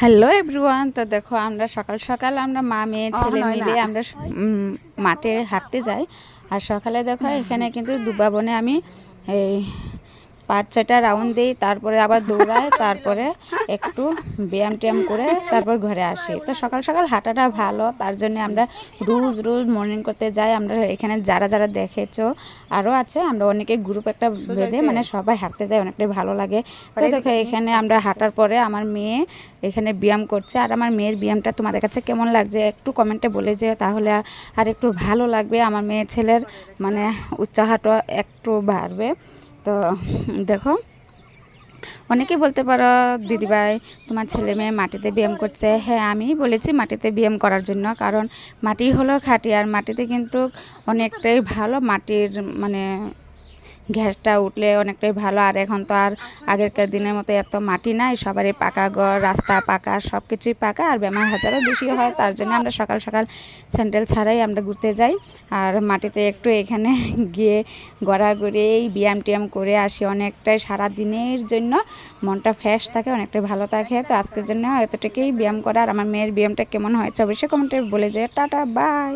Hello everyone. তো দেখো আমরা সকাল সকাল আমরা মা মেয়ে ছেলে মিলে আমরা মাঠে হাঁটতে যাই। আর সকালে দেখো এখানে কিন্তু দুবা বনে আমি এই 5-6টা রাউন্ড দিই, তারপরে আবার দৌড়াই, তারপরে একটু ব্যায়াম ট্যায়াম করে তারপর ঘরে আসি। তো সকাল সকাল হাঁটাটা ভালো, তার জন্য আমরা রোজ মর্নিং করতে যাই। আমরা এখানে যারা যারা দেখেছো আরও আছে, আমরা অনেকে গ্রুপ একটা বেঁধে মানে সবাই হাঁটতে যাই, অনেকটাই ভালো লাগে। তো দেখো এখানে আমরা হাঁটার পরে আমার মেয়ে এখানে ব্যায়াম করছে। আর আমার মেয়ের ব্যায়ামটা তোমাদের কাছে কেমন লাগছে একটু কমেন্টে বলে যেও, তাহলে আর একটু ভালো লাগবে, আমার মেয়ে ছেলের মানে উৎসাহটা একটু বাড়বে। তো দেখো অনেকেই বলতে পারো দিদিভাই তোমার ছেলে মেয়ে মাটিতে ব্যায়াম করছে। হ্যাঁ, আমি বলেছি মাটিতে ব্যায়াম করার জন্য, কারণ মাটি হলো খাঁটি, আর মাটিতে কিন্তু অনেকটাই ভালো। মাটির মানে গ্যাসটা উঠলে অনেকটাই ভালো। আর এখন তো আর আগেরকার দিনের মতো এত মাটি নাই, সবারই পাকা ঘর, রাস্তা পাকা, সব কিছুই পাকা, আর বেমার হাজারও বেশি হয়। তার জন্য আমরা সকাল সকাল স্যান্ডেল ছাড়াই আমরা ঘুরতে যাই। আর মাটিতে একটু এখানে গিয়ে ঘোরাঘুরি ব্যায়াম ট্যায়াম করে আসি। অনেকটাই সারা দিনের জন্য মনটা ফ্রেশ থাকে, অনেকটাই ভালো থাকে। তো আজকের জন্য এতটুকুই ব্যায়াম করা। আর আমার মেয়ের ব্যায়ামটা কেমন হয়েছে অবশ্যই কমেন্টে বলে যায়। Tata, by.